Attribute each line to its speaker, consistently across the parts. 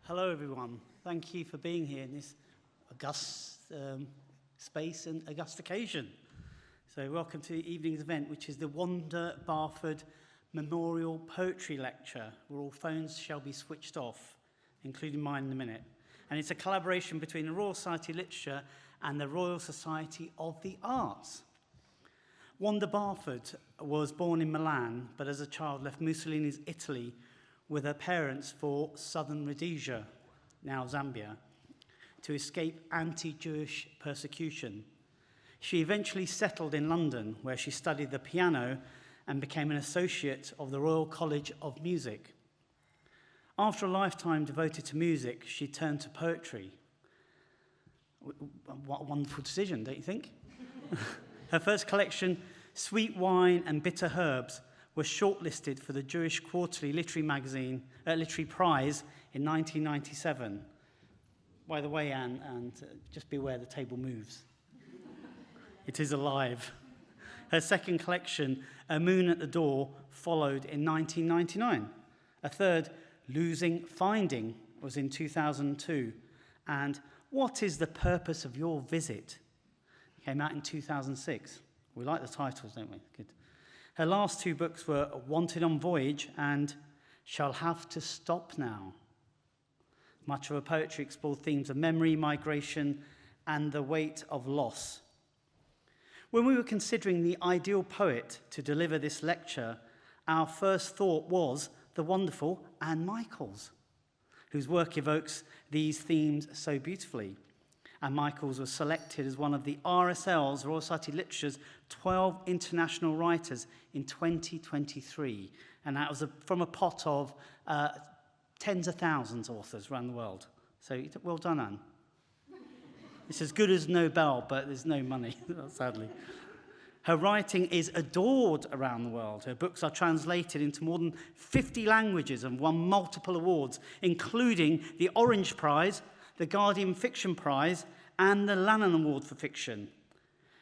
Speaker 1: Hello, everyone. Thank you for being here in this august space and august occasion. So welcome to the evening's event, which is the Wanda Barford Memorial Poetry Lecture, where all phones shall be switched off, including mine in a minute. And it's a collaboration between the Royal Society of Literature and the Royal Society of the Arts. Wanda Barford was born in Milan, but as a child left Mussolini's Italy with her parents for southern Rhodesia, now Zambia, to escape anti-Jewish persecution. She eventually settled in London, where she studied the piano and became an associate of the Royal College of Music. After a lifetime devoted to music, she turned to poetry. What a wonderful decision, don't you think? Her first collection, Sweet Wine and Bitter Herbs, was shortlisted for the Jewish Quarterly Literary Prize in 1997. By the way, Anne, and just be aware the table moves. It is alive. Her second collection, A Moon at the Door, followed in 1999. A third, Losing Finding, was in 2002. And What is the Purpose of Your Visit? Came out in 2006. We like the titles, don't we? Good. Her last two books were Wanted on Voyage and Shall Have to Stop Now. Much of her poetry explored themes of memory, migration, and the weight of loss. When we were considering the ideal poet to deliver this lecture, our first thought was the wonderful Anne Michaels, whose work evokes these themes so beautifully. Anne Michaels was selected as one of the RSL's, Royal Society of Literature's, 12 international writers in 2023. And that was from a pot of tens of thousands of authors around the world. So well done, Anne. It's as good as Nobel, but there's no money, sadly. Her writing is adored around the world. Her books are translated into more than 50 languages and won multiple awards, including the Orange Prize, the Guardian Fiction Prize, and the Lannan Award for Fiction.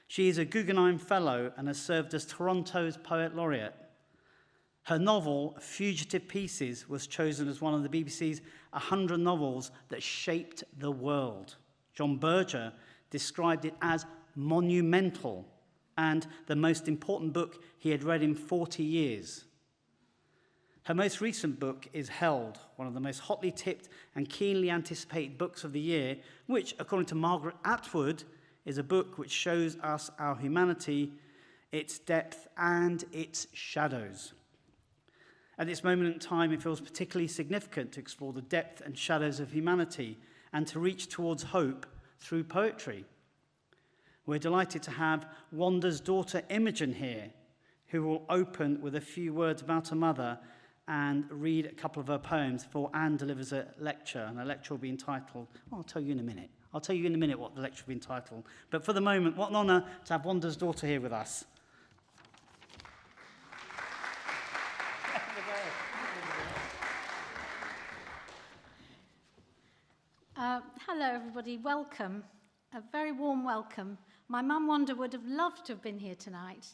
Speaker 1: She is a Guggenheim Fellow and has served as Toronto's Poet Laureate. Her novel, Fugitive Pieces, was chosen as one of the BBC's 100 novels that shaped the world. John Berger described it as monumental and the most important book he had read in 40 years. Her most recent book is Held, one of the most hotly tipped and keenly anticipated books of the year, which, according to Margaret Atwood, is a book which shows us our humanity, its depth, and its shadows. At this moment in time, it feels particularly significant to explore the depth and shadows of humanity and to reach towards hope through poetry. We're delighted to have Wanda's daughter Imogen here, who will open with a few words about her mother and read a couple of her poems before Anne delivers a lecture, and the lecture will be entitled, I'll tell you in a minute. I'll tell you in a minute what the lecture will be entitled. But for the moment, what an honour to have Wanda's daughter here with us.
Speaker 2: Hello, everybody. Welcome. A very warm welcome. My mum, Wanda, would have loved to have been here tonight.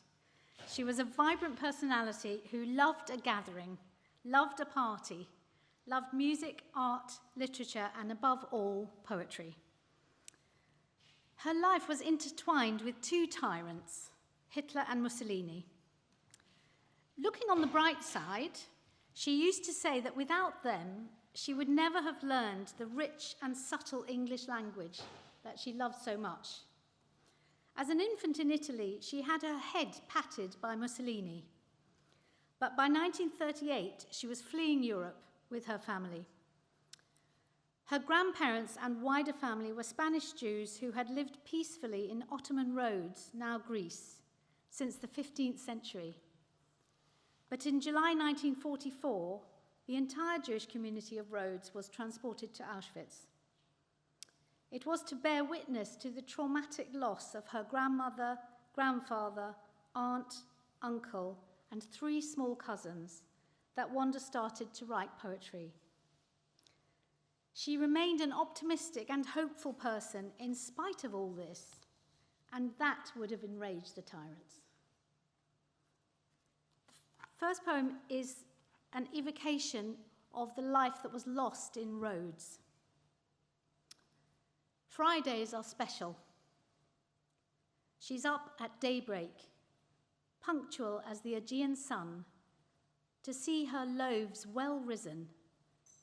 Speaker 2: She was a vibrant personality who loved a gathering, loved a party, loved music, art, literature, and above all, poetry. Her life was intertwined with two tyrants, Hitler and Mussolini. Looking on the bright side, she used to say that without them, she would never have learned the rich and subtle English language that she loved so much. As an infant in Italy, she had her head patted by Mussolini. But by 1938, she was fleeing Europe with her family. Her grandparents and wider family were Spanish Jews who had lived peacefully in Ottoman Rhodes, now Greece, since the 15th century. But in July 1944, the entire Jewish community of Rhodes was transported to Auschwitz. It was to bear witness to the traumatic loss of her grandmother, grandfather, aunt, uncle, and 3 small cousins that Wanda started to write poetry. She remained an optimistic and hopeful person in spite of all this, and that would have enraged the tyrants. The first poem is an evocation of the life that was lost in roads. Fridays are special. She's up at daybreak, punctual as the Aegean sun, to see her loaves well risen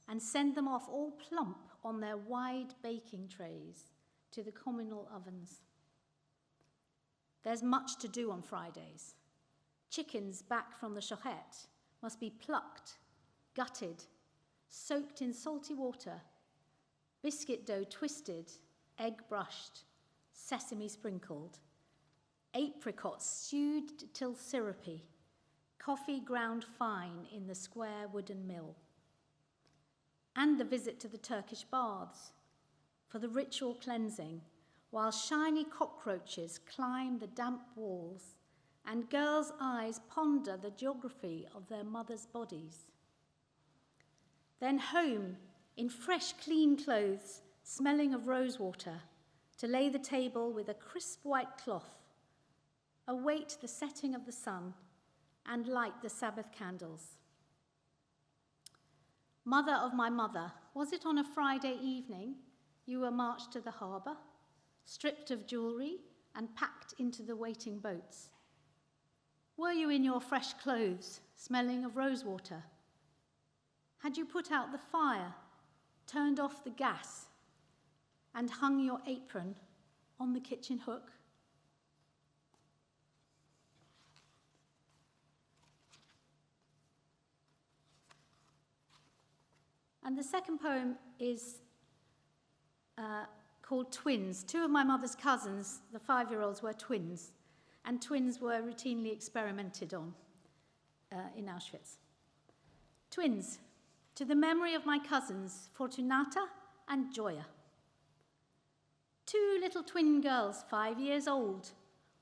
Speaker 2: and send them off all plump on their wide baking trays to the communal ovens. There's much to do on Fridays. Chickens back from the shochet must be plucked, gutted, soaked in salty water, biscuit dough twisted, egg brushed, sesame sprinkled, apricots stewed till syrupy, coffee ground fine in the square wooden mill. And the visit to the Turkish baths for the ritual cleansing, while shiny cockroaches climb the damp walls and girls' eyes ponder the geography of their mothers' bodies. Then home in fresh, clean clothes, smelling of rosewater, to lay the table with a crisp white cloth, await the setting of the sun, and light the Sabbath candles. Mother of my mother, was it on a Friday evening you were marched to the harbour, stripped of jewellery and packed into the waiting boats? Were you in your fresh clothes, smelling of rosewater? Had you put out the fire, turned off the gas, and hung your apron on the kitchen hook? And the second poem is called Twins. Two of my mother's cousins, the 5-year-olds, were twins, and twins were routinely experimented on in Auschwitz. Twins, to the memory of my cousins, Fortunata and Gioia. 2 little twin girls, 5 years old,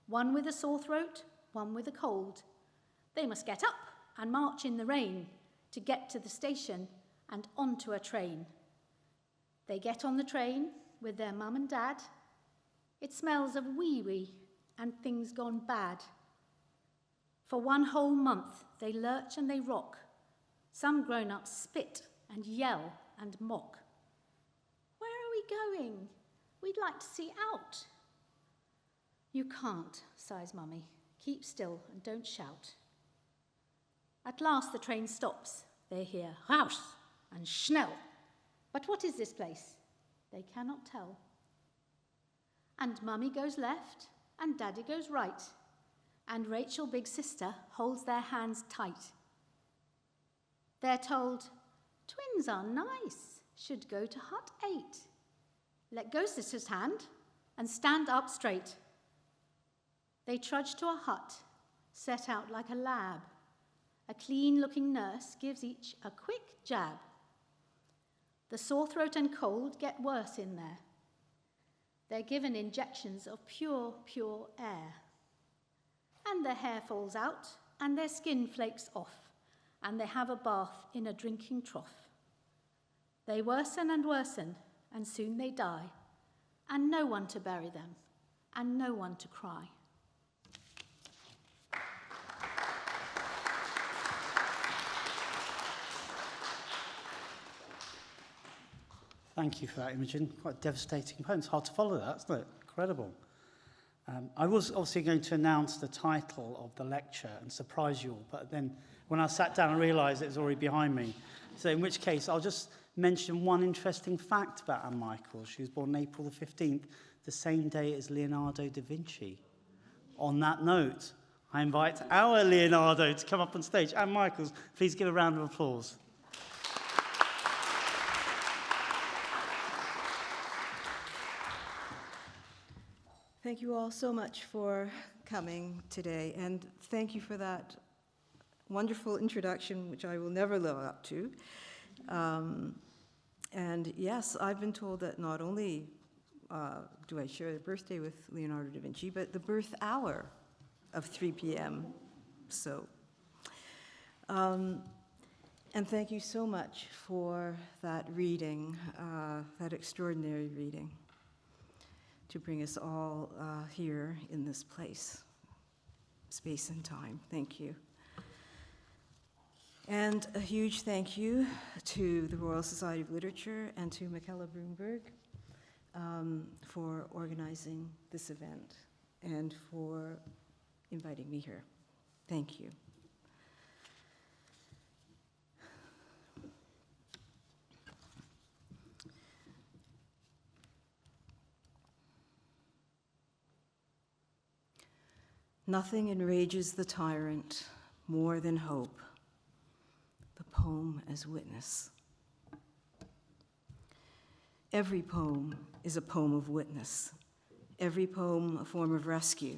Speaker 2: one with a sore throat, one with a cold. They must get up and march in the rain to get to the station and onto a train. They get on the train with their mum and dad. It smells of wee-wee and things gone bad. For 1 whole month they lurch and they rock. Some grown-ups spit and yell and mock. Where are we going? We'd like to see out. You can't, sighs Mummy. Keep still and don't shout. At last the train stops. They hear raus and schnell. But what is this place? They cannot tell. And Mummy goes left and Daddy goes right. And Rachel, big sister, holds their hands tight. They're told, twins are nice, should go to hut 8. Let go sister's hand and stand up straight. They trudge to a hut, set out like a lab. A clean-looking nurse gives each a quick jab. The sore throat and cold get worse in there. They're given injections of pure, pure air. And their hair falls out, and their skin flakes off, and they have a bath in a drinking trough. They worsen, and soon they die, and no one to bury them, and no one to cry.
Speaker 1: Thank you for that, Imogen. Quite a devastating poem. It's hard to follow that, isn't it? Incredible. I was obviously going to announce the title of the lecture and surprise you all, but then when I sat down, I realised it was already behind me. So in which case, I'll just mention one interesting fact about Anne Michaels. She was born April the 15th, the same day as Leonardo da Vinci. On that note, I invite our Leonardo to come up on stage. Anne Michaels, please give a round of applause.
Speaker 3: Thank you all so much for coming today, and thank you for that wonderful introduction, which I will never live up to. And yes, I've been told that not only do I share the birthday with Leonardo da Vinci, but the birth hour of 3 p.m. So, and thank you so much for that reading, that extraordinary reading, to bring us all here in this place, space and time. Thank you. And a huge thank you to the Royal Society of Literature and to Michaela Broomberg for organizing this event and for inviting me here. Thank you. Nothing enrages the tyrant more than hope. The poem as witness. Every poem is a poem of witness. Every poem a form of rescue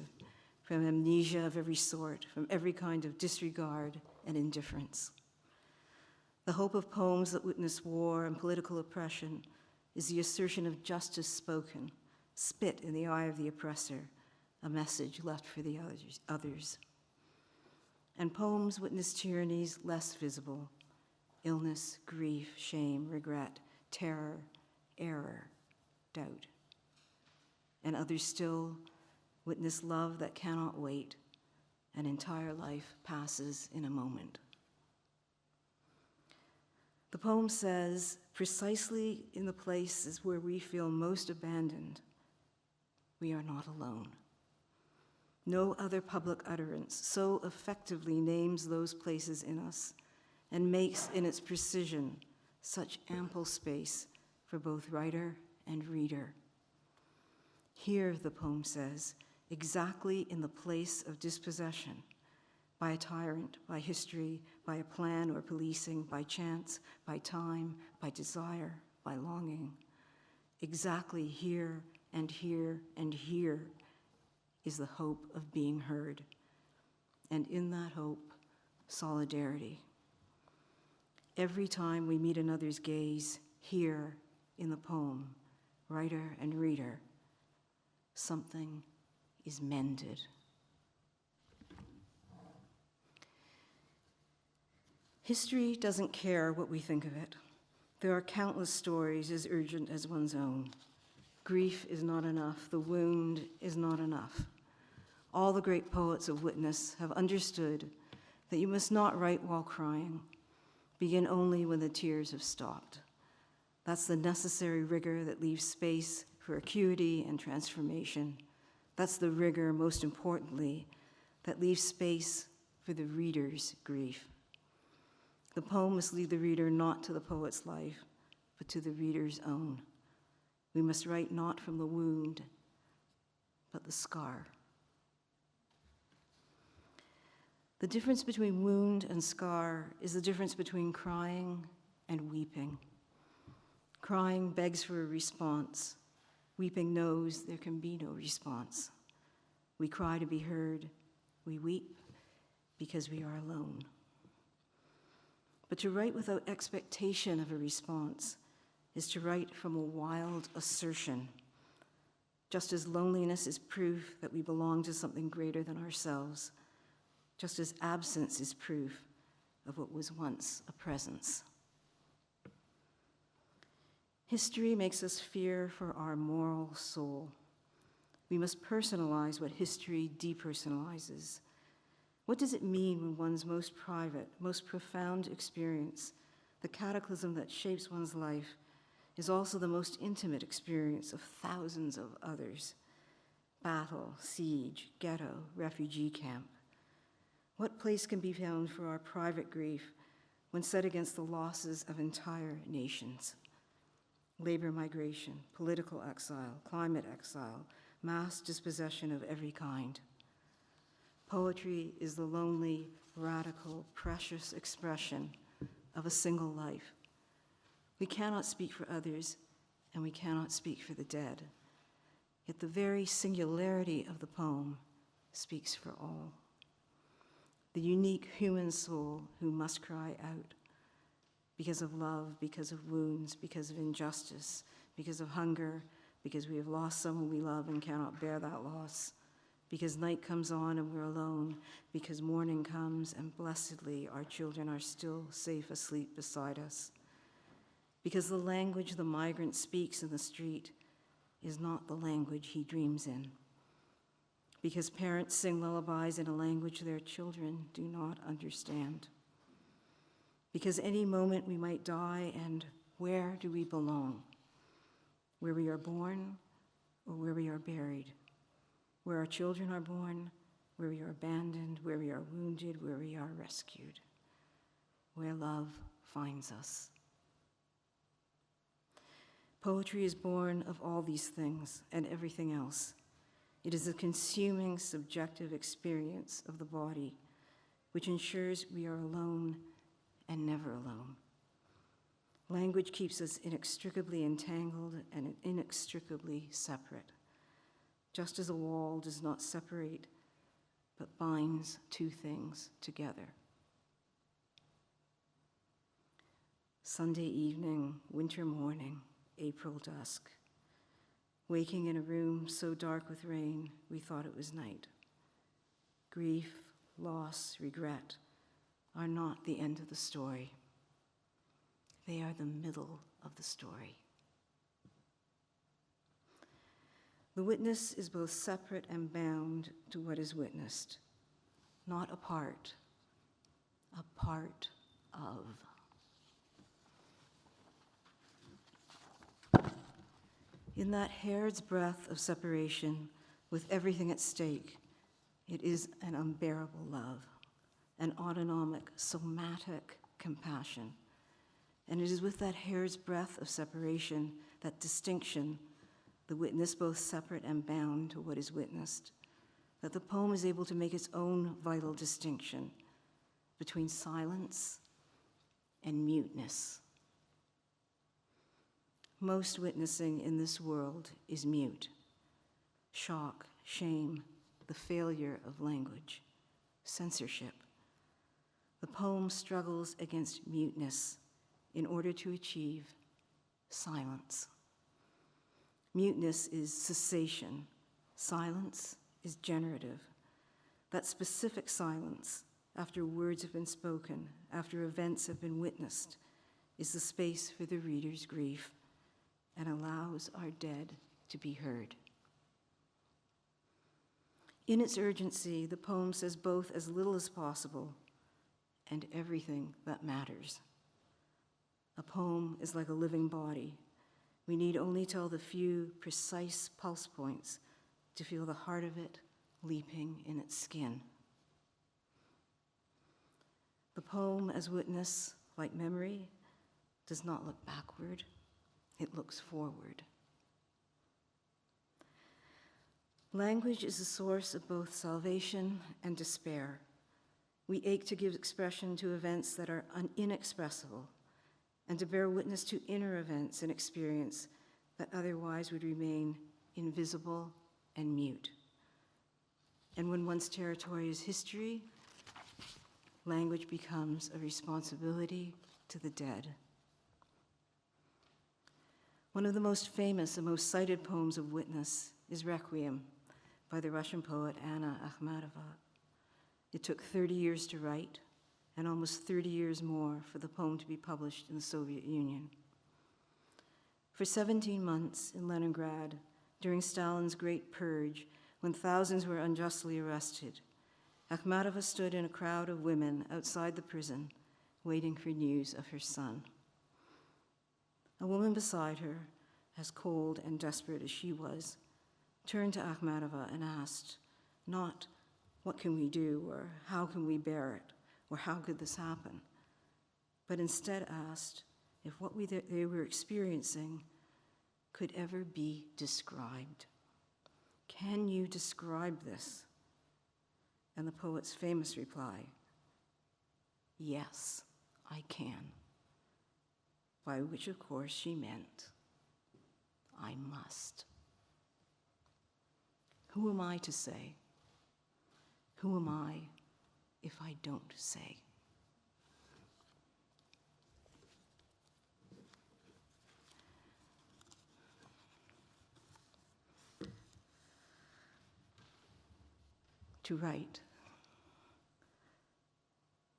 Speaker 3: from amnesia of every sort, from every kind of disregard and indifference. The hope of poems that witness war and political oppression is the assertion of justice spoken, spit in the eye of the oppressor, a message left for the others. And poems witness tyrannies less visible: illness, grief, shame, regret, terror, error, doubt. And others still witness love that cannot wait. An entire life passes in a moment. The poem says, precisely in the places where we feel most abandoned, we are not alone. No other public utterance so effectively names those places in us and makes in its precision such ample space for both writer and reader. Here, the poem says, exactly in the place of dispossession, by a tyrant, by history, by a plan or policing, by chance, by time, by desire, by longing. Exactly here and here and here is the hope of being heard. And in that hope, solidarity. Every time we meet another's gaze, here in the poem, writer and reader, something is mended. History doesn't care what we think of it. There are countless stories as urgent as one's own. Grief is not enough. The wound is not enough. All the great poets of witness have understood that you must not write while crying. Begin only when the tears have stopped. That's the necessary rigor that leaves space for acuity and transformation. That's the rigor, most importantly, that leaves space for the reader's grief. The poem must lead the reader not to the poet's life, but to the reader's own. We must write not from the wound, but the scar. The difference between wound and scar is the difference between crying and weeping. Crying begs for a response. Weeping knows there can be no response. We cry to be heard. We weep because we are alone. But to write without expectation of a response is to write from a wild assertion. Just as loneliness is proof that we belong to something greater than ourselves, just as absence is proof of what was once a presence. History makes us fear for our moral soul. We must personalize what history depersonalizes. What does it mean when one's most private, most profound experience, the cataclysm that shapes one's life, is also the most intimate experience of thousands of others? Battle, siege, ghetto, refugee camp. What place can be found for our private grief when set against the losses of entire nations? Labor migration, political exile, climate exile, mass dispossession of every kind. Poetry is the lonely, radical, precious expression of a single life. We cannot speak for others, and we cannot speak for the dead. Yet the very singularity of the poem speaks for all. The unique human soul who must cry out because of love, because of wounds, because of injustice, because of hunger, because we have lost someone we love and cannot bear that loss, because night comes on and we're alone, because morning comes and blessedly our children are still safe asleep beside us, because the language the migrant speaks in the street is not the language he dreams in, because parents sing lullabies in a language their children do not understand. Because any moment we might die, and where do we belong? Where we are born or where we are buried? Where our children are born, where we are abandoned, where we are wounded, where we are rescued, where love finds us. Poetry is born of all these things and everything else. It is a consuming, subjective experience of the body, which ensures we are alone and never alone. Language keeps us inextricably entangled and inextricably separate, just as a wall does not separate, but binds two things together. Sunday evening, winter morning, April dusk. Waking in a room so dark with rain, we thought it was night. Grief, loss, regret are not the end of the story. They are the middle of the story. The witness is both separate and bound to what is witnessed, not a part of. In that hair's breadth of separation, with everything at stake, it is an unbearable love, an autonomic, somatic compassion. And it is with that hair's breadth of separation, that distinction, the witness both separate and bound to what is witnessed, that the poem is able to make its own vital distinction between silence and muteness. Most witnessing in this world is mute. Shock, shame, the failure of language, censorship. The poem struggles against muteness in order to achieve silence. Muteness is cessation. Silence is generative. That specific silence, after words have been spoken, after events have been witnessed, is the space for the reader's grief and allows our dead to be heard. In its urgency, the poem says both as little as possible and everything that matters. A poem is like a living body. We need only tell the few precise pulse points to feel the heart of it leaping in its skin. The poem, as witness, like memory, does not look backward, it looks forward. Language is a source of both salvation and despair. We ache to give expression to events that are inexpressible and to bear witness to inner events and experience that otherwise would remain invisible and mute. And when one's territory is history, language becomes a responsibility to the dead. One of the most famous and most cited poems of witness is Requiem by the Russian poet Anna Akhmatova. It took 30 years to write and almost 30 years more for the poem to be published in the Soviet Union. For 17 months in Leningrad, during Stalin's Great Purge, when thousands were unjustly arrested, Akhmatova stood in a crowd of women outside the prison, waiting for news of her son. A woman beside her, as cold and desperate as she was, turned to Akhmatova and asked, not, what can we do, or how can we bear it, or how could this happen, but instead asked if what they were experiencing could ever be described. Can you describe this? And the poet's famous reply, yes, I can. By which, of course, she meant, I must. Who am I to say? Who am I if I don't say? To write,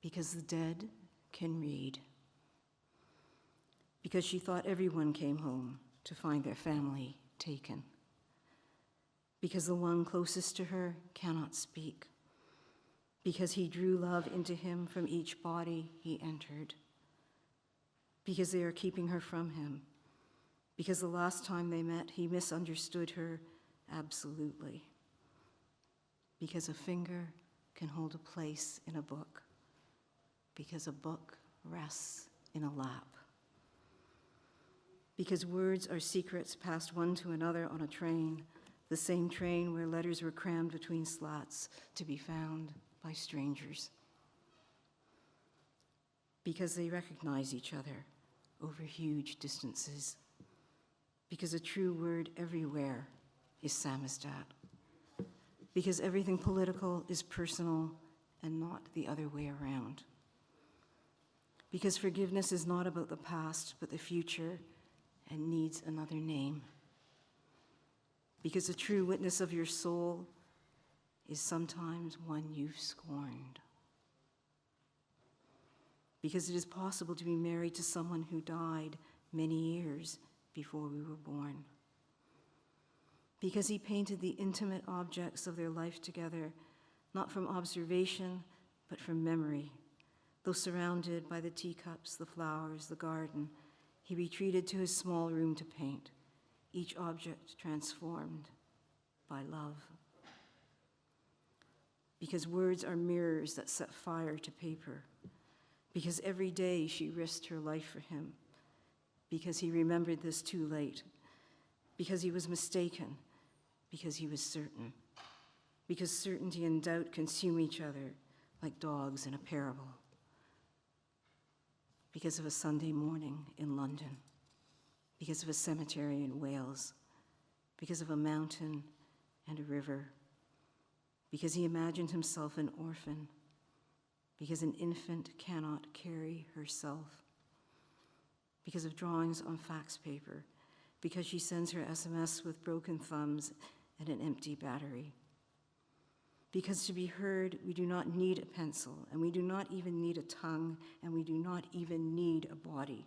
Speaker 3: because the dead can read. Because she thought everyone came home to find their family taken. Because the one closest to her cannot speak. Because he drew love into him from each body he entered. because they are keeping her from him, because the last time they met, he misunderstood her absolutely, because a finger can hold a place in a book, because a book rests in a lap, because words are secrets passed one to another on a train, the same train where letters were crammed between slats to be found by strangers, because they recognize each other over huge distances, because a true word everywhere is samizdat, because everything political is personal and not the other way around, because forgiveness is not about the past but the future and needs another name, because a true witness of your soul is sometimes one you've scorned, because it is possible to be married to someone who died many years before we were born, because he painted the intimate objects of their life together, not from observation, but from memory. Though surrounded by the teacups, the flowers, the garden, he retreated to his small room to paint, each object transformed by love. Because words are mirrors that set fire to paper, because every day she risked her life for him, because he remembered this too late, because he was mistaken, because he was certain, because certainty and doubt consume each other like dogs in a parable, because of a Sunday morning in London, because of a cemetery in Wales, because of a mountain and a river, because he imagined himself an orphan, because an infant cannot carry herself, because of drawings on fax paper, because she sends her SMS with broken thumbs and an empty battery. Because to be heard, we do not need a pencil, and we do not even need a tongue, and we do not even need a body.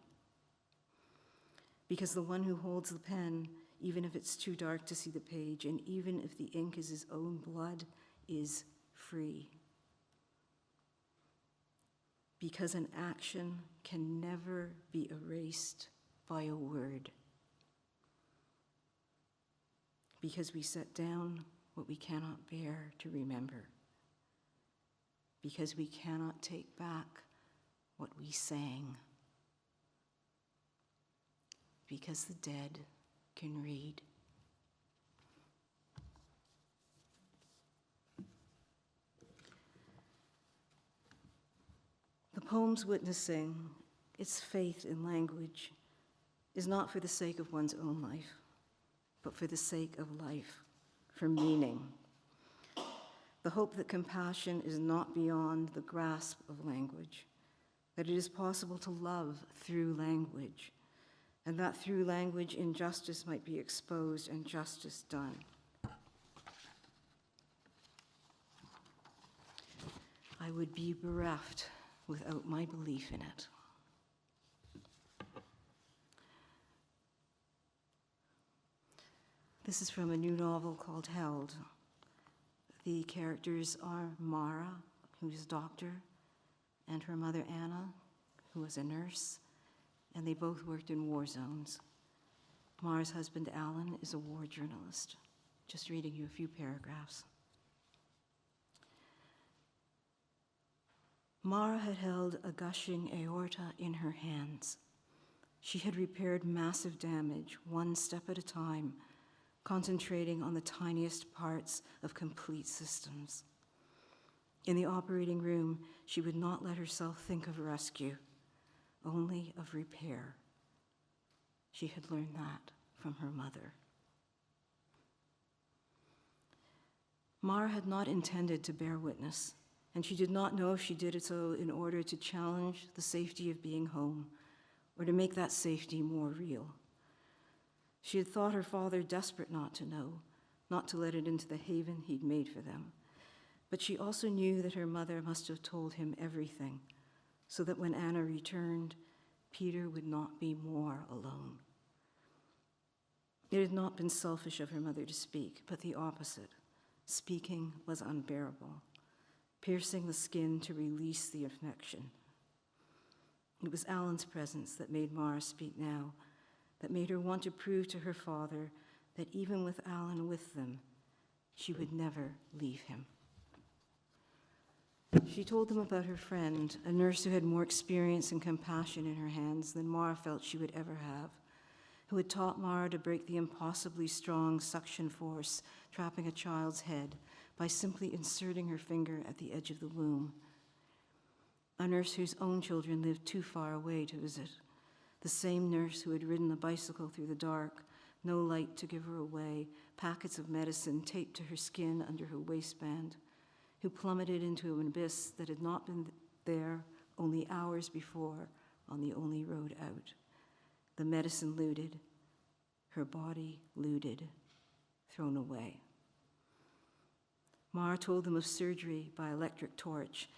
Speaker 3: Because the one who holds the pen, even if it's too dark to see the page, and even if the ink is his own blood, is free. Because an action can never be erased by a word. Because we set down what we cannot bear to remember. Because we cannot take back what we sang. Because the dead can read. The poem's witnessing, its faith in language, is not for the sake of one's own life, but for the sake of life, for meaning. The hope that compassion is not beyond the grasp of language, that it is possible to love through language, and that through language injustice might be exposed and justice done. I would be bereft without my belief in it. This is from a new novel called Held. The characters are Mara, who is a doctor, and her mother Anna, who was a nurse, and they both worked in war zones. Mara's husband Alan is a war journalist. Just reading you a few paragraphs. Mara had held a gushing aorta in her hands. She had repaired massive damage, one step at a time, concentrating on the tiniest parts of complete systems. In the operating room, she would not let herself think of rescue, only of repair. She had learned that from her mother. Mara had not intended to bear witness, and she did not know if she did so in order to challenge the safety of being home or to make that safety more real. She had thought her father desperate not to know, not to let it into the haven he'd made for them. But she also knew that her mother must have told him everything, so that when Anna returned, Peter would not be more alone. It had not been selfish of her mother to speak, but the opposite. Speaking was unbearable, piercing the skin to release the infection. It was Alan's presence that made Mara speak now, that made her want to prove to her father that even with Alan with them, she would never leave him. She told them about her friend, a nurse who had more experience and compassion in her hands than Mara felt she would ever have, who had taught Mara to break the impossibly strong suction force trapping a child's head by simply inserting her finger at the edge of the womb. A nurse whose own children lived too far away to visit. The same nurse who had ridden a bicycle through the dark, no light to give her away, packets of medicine taped to her skin under her waistband, who plummeted into an abyss that had not been there only hours before on the only road out. The medicine looted, her body looted, thrown away. Mara told them of surgery by electric torch,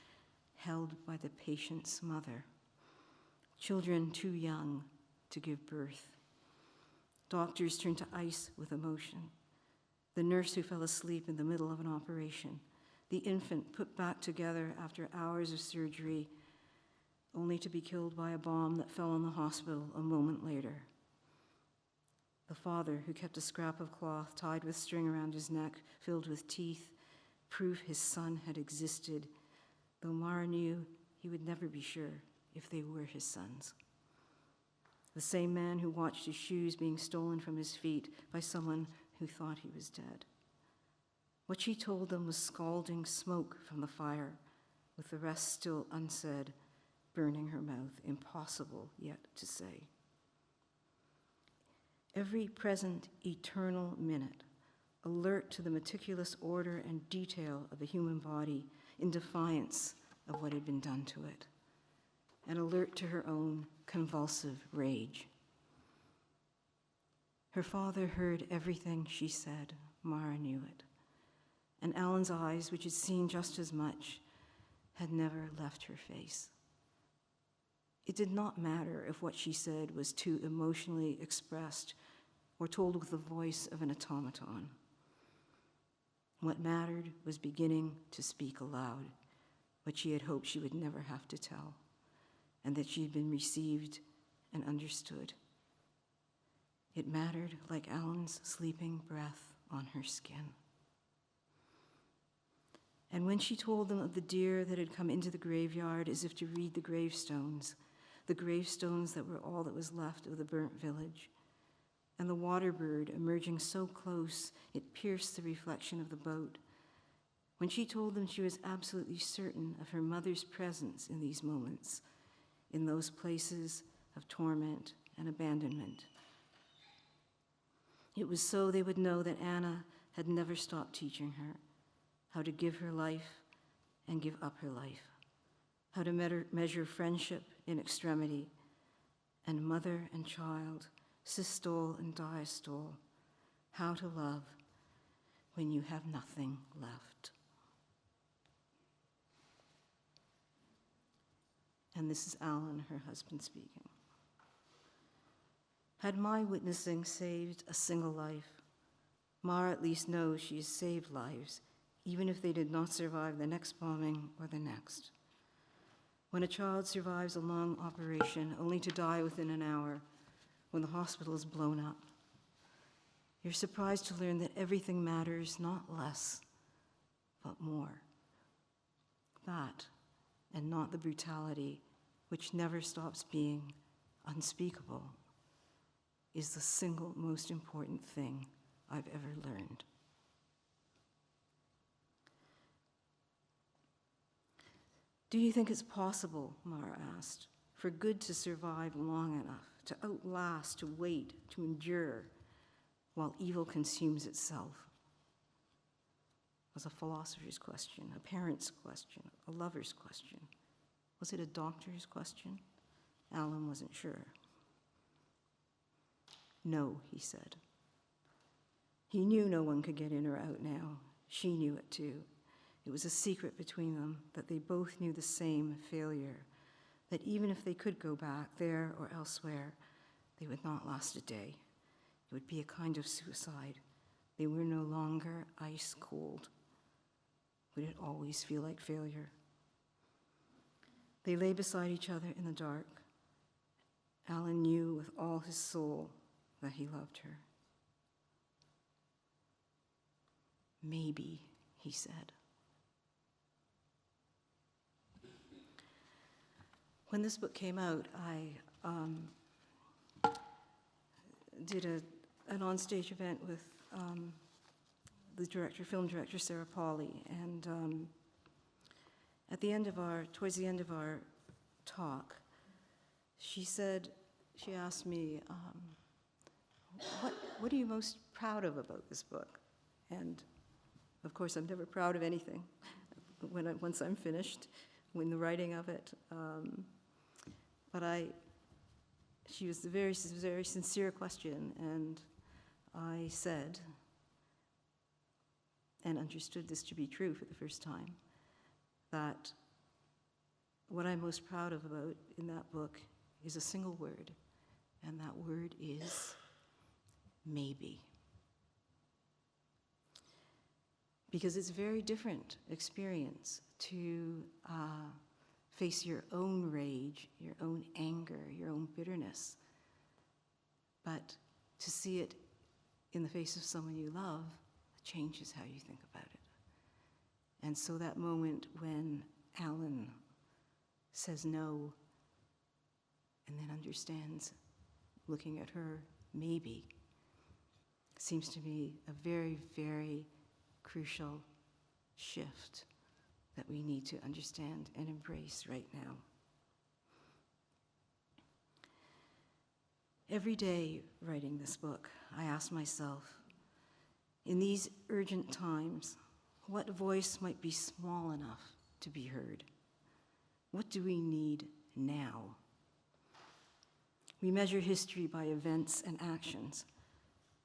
Speaker 3: held by the patient's mother. Children too young to give birth. Doctors turned to ice with emotion. The nurse who fell asleep in the middle of an operation. The infant put back together after hours of surgery, only to be killed by a bomb that fell on the hospital a moment later. The father who kept a scrap of cloth tied with string around his neck, filled with teeth, proof his son had existed, though Mara knew he would never be sure if they were his sons. The same man who watched his shoes being stolen from his feet by someone who thought he was dead. What she told them was scalding smoke from the fire, with the rest still unsaid, burning her mouth, impossible yet to say. Every present, eternal minute, alert to the meticulous order and detail of a human body in defiance of what had been done to it, and alert to her own convulsive rage. Her father heard everything she said. Mara knew it. And Alan's eyes, which had seen just as much, had never left her face. It did not matter if what she said was too emotionally expressed or told with the voice of an automaton. What mattered was beginning to speak aloud, what she had hoped she would never have to tell, and that she had been received and understood. It mattered like Alan's sleeping breath on her skin. And when she told them of the deer that had come into the graveyard as if to read the gravestones that were all that was left of the burnt village, and the water bird emerging so close it pierced the reflection of the boat, when she told them she was absolutely certain of her mother's presence in these moments, in those places of torment and abandonment, it was so they would know that Anna had never stopped teaching her how to give her life and give up her life, how to measure friendship in extremity, and mother and child, systole and diastole, how to love when you have nothing left. And this is Alan, her husband, speaking. Had my witnessing saved a single life, Mara at least knows she has saved lives, even if they did not survive the next bombing or the next. When a child survives a long operation only to die within an hour, when the hospital is blown up, you're surprised to learn that everything matters not less, but more. That, and not the brutality, which never stops being unspeakable, is the single most important thing I've ever learned. Do you think it's possible, Mara asked, for good to survive long enough, to outlast, to wait, to endure, while evil consumes itself? It was a philosopher's question, a parent's question, a lover's question. Was it a doctor's question? Alan wasn't sure. No, he said. He knew no one could get in or out now. She knew it too. It was a secret between them that they both knew the same failure, that even if they could go back there or elsewhere, they would not last a day. It would be a kind of suicide. They were no longer ice cold. Would it always feel like failure? They lay beside each other in the dark, Alan knew with all his soul that he loved her. Maybe, he said. When this book came out, I did an onstage event with the film director, Sarah Pauly, and towards the end of our talk, she asked me, what are you most proud of about this book? And of course, I'm never proud of anything once I'm finished, when the writing of it. But she was a very, very sincere question, and I said, and understood this to be true for the first time, that what I'm most proud of about in that book is a single word, and that word is maybe. Because it's a very different experience to face your own rage, your own anger, your own bitterness. But to see it in the face of someone you love changes how you think about it. And so that moment when Alan says no and then understands, looking at her, maybe, seems to me a very, very crucial shift that we need to understand and embrace right now. Every day writing this book, I ask myself, in these urgent times, what voice might be small enough to be heard? What do we need now? We measure history by events and actions,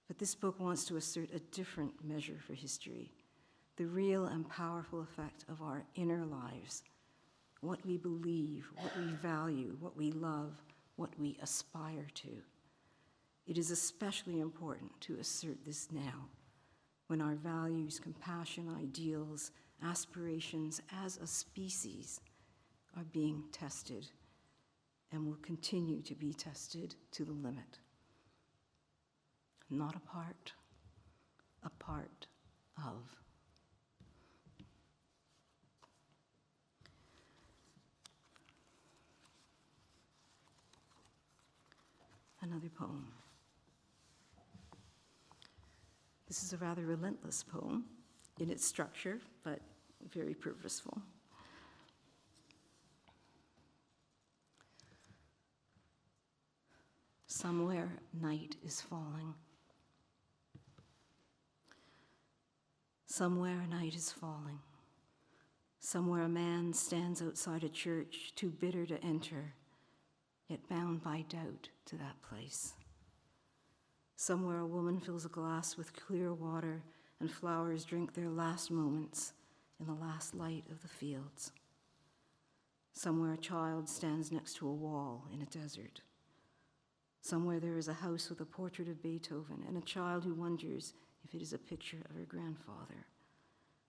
Speaker 3: but this book wants to assert a different measure for history, the real and powerful effect of our inner lives, what we believe, what we value, what we love, what we aspire to. It is especially important to assert this now, when our values, compassion, ideals, aspirations as a species are being tested and will continue to be tested to the limit. Not apart, a part of. Another poem. This is a rather relentless poem in its structure, but very purposeful. Somewhere night is falling. Somewhere night is falling. Somewhere a man stands outside a church, too bitter to enter, yet bound by doubt to that place. Somewhere a woman fills a glass with clear water and flowers drink their last moments in the last light of the fields. Somewhere a child stands next to a wall in a desert. Somewhere there is a house with a portrait of Beethoven and a child who wonders if it is a picture of her grandfather.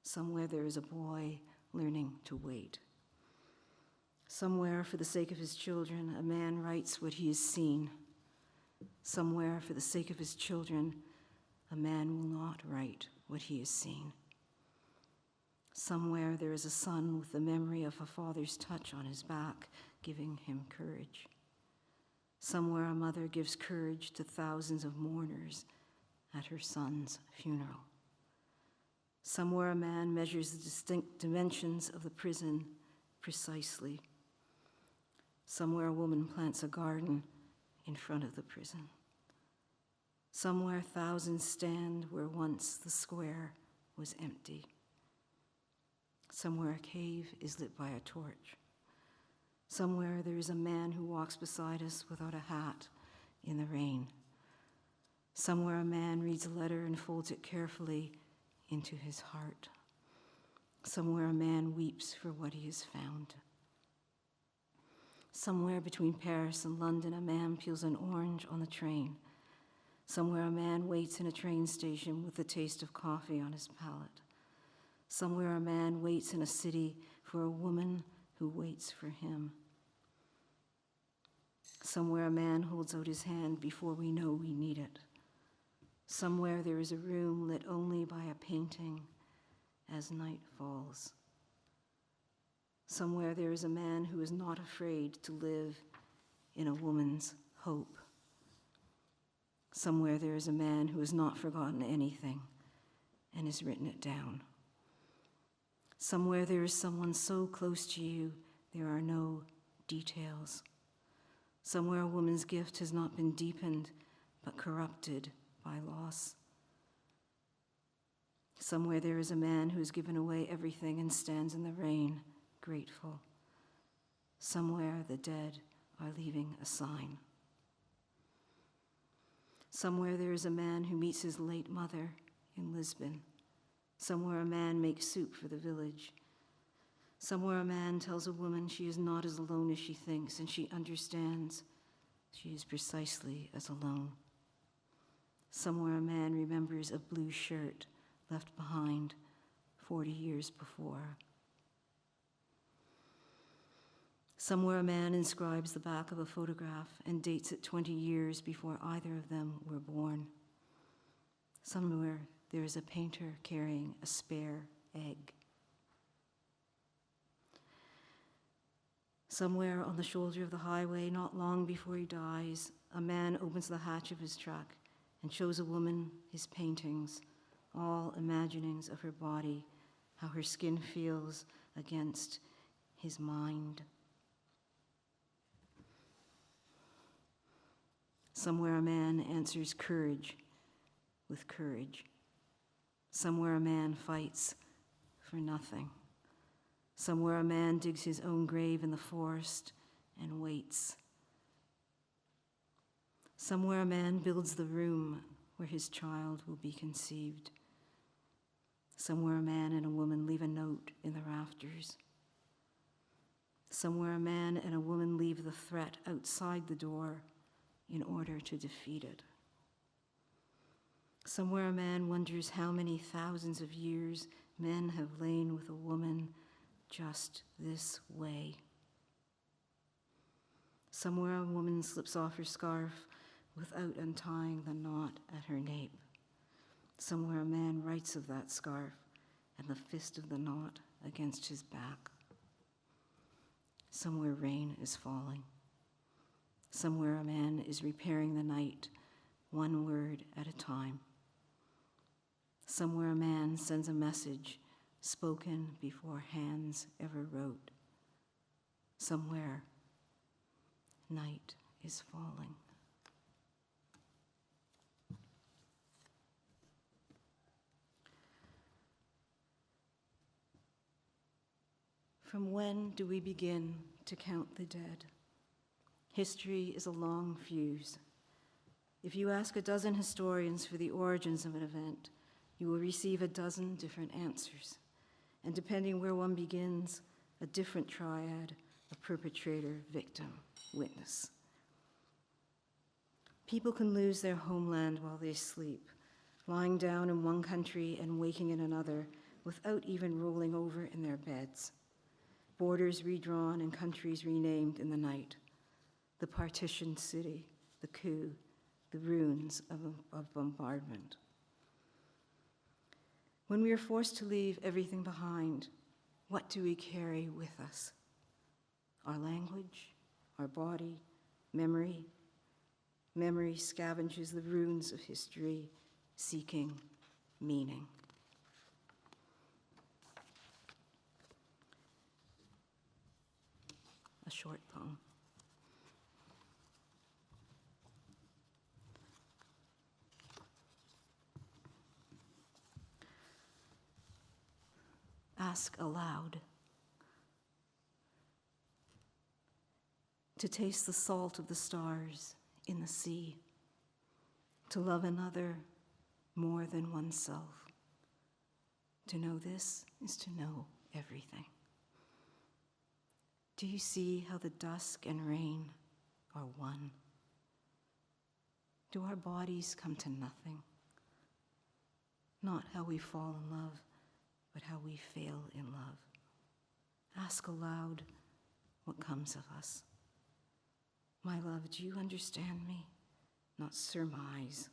Speaker 3: Somewhere there is a boy learning to wait. Somewhere, for the sake of his children, a man writes what he has seen. Somewhere, for the sake of his children, a man will not write what he has seen. Somewhere there is a son with the memory of a father's touch on his back, giving him courage. Somewhere a mother gives courage to thousands of mourners at her son's funeral. Somewhere a man measures the distinct dimensions of the prison precisely. Somewhere a woman plants a garden in front of the prison. Somewhere thousands stand where once the square was empty. Somewhere a cave is lit by a torch. Somewhere there is a man who walks beside us without a hat in the rain. Somewhere a man reads a letter and folds it carefully into his heart. Somewhere a man weeps for what he has found. Somewhere between Paris and London, a man peels an orange on the train. Somewhere a man waits in a train station with the taste of coffee on his palate. Somewhere a man waits in a city for a woman who waits for him. Somewhere a man holds out his hand before we know we need it. Somewhere there is a room lit only by a painting as night falls. Somewhere there is a man who is not afraid to live in a woman's hope. Somewhere there is a man who has not forgotten anything and has written it down. Somewhere there is someone so close to you there are no details. Somewhere a woman's gift has not been deepened but corrupted by loss. Somewhere there is a man who has given away everything and stands in the rain, grateful. Somewhere the dead are leaving a sign. Somewhere there is a man who meets his late mother in Lisbon. Somewhere a man makes soup for the village. Somewhere a man tells a woman she is not as alone as she thinks, and she understands she is precisely as alone. Somewhere a man remembers a blue shirt left behind 40 years before. Somewhere a man inscribes the back of a photograph and dates it 20 years before either of them were born. Somewhere there is a painter carrying a spare egg. Somewhere on the shoulder of the highway, not long before he dies, a man opens the hatch of his truck and shows a woman his paintings, all imaginings of her body, how her skin feels against his mind. Somewhere a man answers courage with courage. Somewhere a man fights for nothing. Somewhere a man digs his own grave in the forest and waits. Somewhere a man builds the room where his child will be conceived. Somewhere a man and a woman leave a note in the rafters. Somewhere a man and a woman leave the threat outside the door in order to defeat it. Somewhere a man wonders how many thousands of years men have lain with a woman just this way. Somewhere a woman slips off her scarf without untying the knot at her nape. Somewhere a man writes of that scarf and the fist of the knot against his back. Somewhere rain is falling. Somewhere a man is repairing the night, one word at a time. Somewhere a man sends a message spoken before hands ever wrote. Somewhere night is falling. From when do we begin to count the dead? History is a long fuse. If you ask a dozen historians for the origins of an event, you will receive a dozen different answers. And depending where one begins, a different triad of perpetrator, victim, witness. People can lose their homeland while they sleep, lying down in one country and waking in another without even rolling over in their beds. Borders redrawn and countries renamed in the night. The partitioned city, the coup, the ruins of bombardment. When we are forced to leave everything behind, what do we carry with us? Our language, our body, memory. Memory scavenges the ruins of history, seeking meaning. A short poem. Ask aloud. To taste the salt of the stars in the sea. To love another more than oneself. To know this is to know everything. Do you see how the dusk and rain are one? Do our bodies come to nothing? Not how we fall in love, but how we fail in love. Ask aloud what comes of us. My love, do you understand me? Not surmise,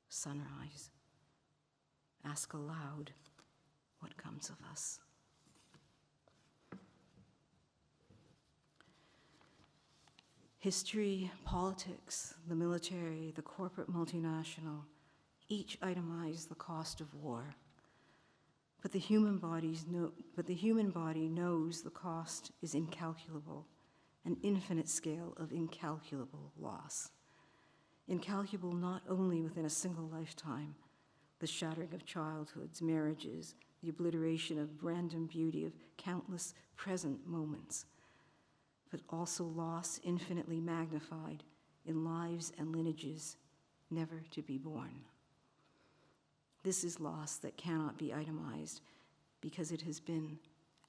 Speaker 3: sunrise. Ask aloud what comes of us. History, politics, the military, the corporate multinational, each itemize the cost of war. But the human body knows the cost is incalculable, an infinite scale of incalculable loss. Incalculable not only within a single lifetime, the shattering of childhoods, marriages, the obliteration of random beauty of countless present moments, but also loss infinitely magnified in lives and lineages never to be born. This is loss that cannot be itemized because it has been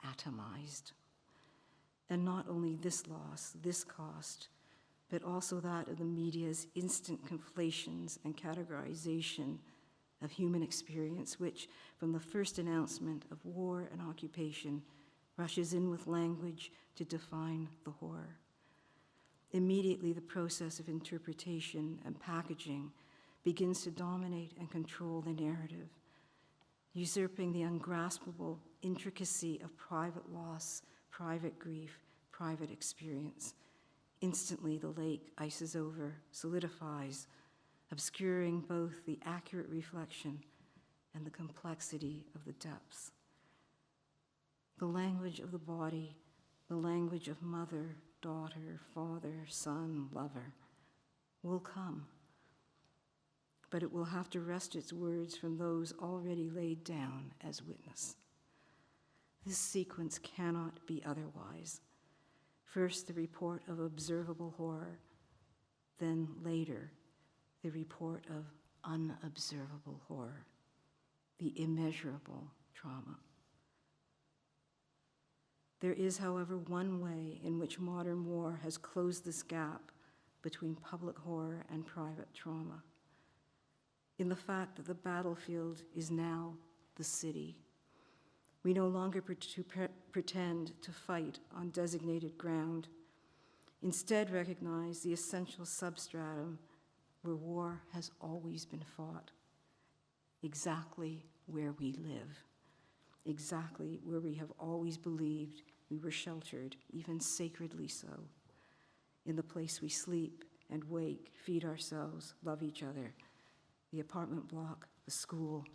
Speaker 3: atomized. And not only this loss, this cost, but also that of the media's instant conflations and categorization of human experience, which, from the first announcement of war and occupation, rushes in with language to define the horror. Immediately, the process of interpretation and packaging begins to dominate and control the narrative, usurping the ungraspable intricacy of private loss, private grief, private experience. Instantly, the lake ices over, solidifies, obscuring both the accurate reflection and the complexity of the depths. The language of the body, the language of mother, daughter, father, son, lover, will come, but it will have to wrest its words from those already laid down as witness. This sequence cannot be otherwise. First, the report of observable horror, then later, the report of unobservable horror, the immeasurable trauma. There is, however, one way in which modern war has closed this gap between public horror and private trauma, in the fact that the battlefield is now the city. We no longer pretend to fight on designated ground. Instead, recognize the essential substratum where war has always been fought, exactly where we live, exactly where we have always believed we were sheltered, even sacredly so, in the place we sleep and wake, feed ourselves, love each other, the apartment block, the school,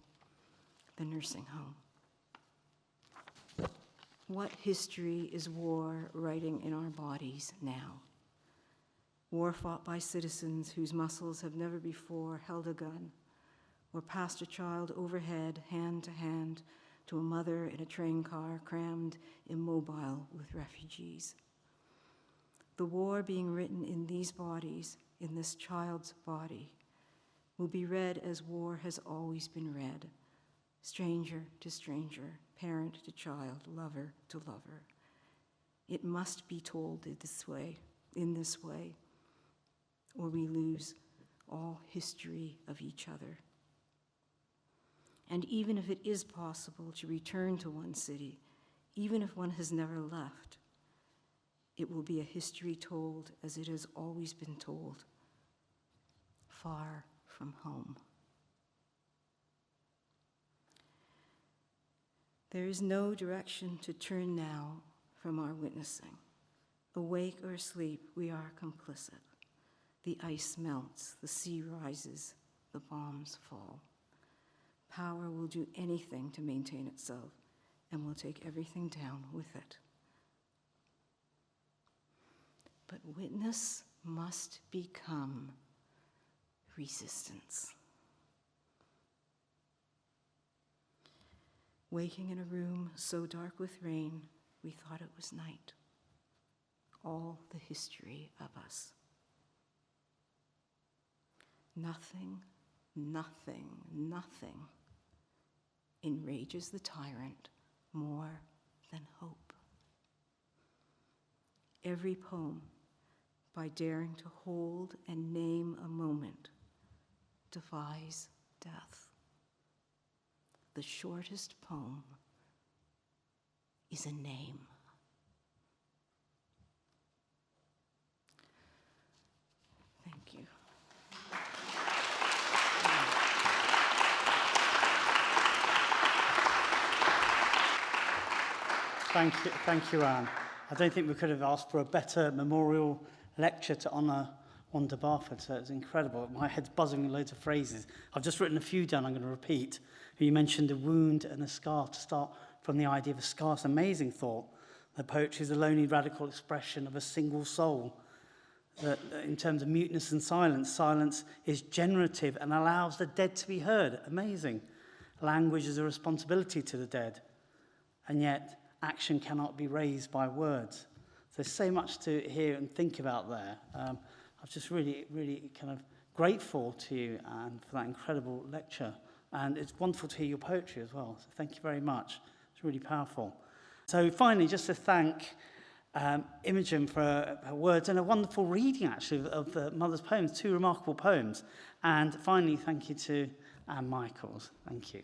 Speaker 3: the nursing home. What history is war writing in our bodies now? War fought by citizens whose muscles have never before held a gun, or passed a child overhead, hand to hand, to a mother in a train car crammed immobile with refugees. The war being written in these bodies, in this child's body, will be read as war has always been read, stranger to stranger, parent to child, lover to lover. It must be told in this way, or we lose all history of each other. And even if it is possible to return to one city, even if one has never left, it will be a history told as it has always been told, far from home. There is no direction to turn now from our witnessing. Awake or asleep, we are complicit. The ice melts, the sea rises, the bombs fall. Power will do anything to maintain itself and will take everything down with it. But witness must become resistance. Waking in a room so dark with rain, we thought it was night. All the history of us. Nothing, nothing, nothing enrages the tyrant more than hope. Every poem, by daring to hold and name a moment, defies death. The shortest poem is a name.
Speaker 1: Thank you, Anne. I don't think we could have asked for a better memorial lecture to honour Wanda Barford, so it was incredible. My head's buzzing with loads of phrases. I've just written a few down I'm going to repeat. You mentioned a wound and a scar, to start from the idea of a scar. It's an amazing thought. The poetry is a lonely, radical expression of a single soul. That in terms of muteness and silence, silence is generative and allows the dead to be heard. Amazing. Language is a responsibility to the dead, and yet action cannot be raised by words. There's so much to hear and think about there. I'm just really, really kind of grateful to you, Anne, for that incredible lecture. And it's wonderful to hear your poetry as well. So thank you very much. It's really powerful. So finally, just to thank Imogen for her words and a wonderful reading, actually, of the mother's poems, 2 remarkable poems. And finally, thank you to Anne Michaels. Thank you.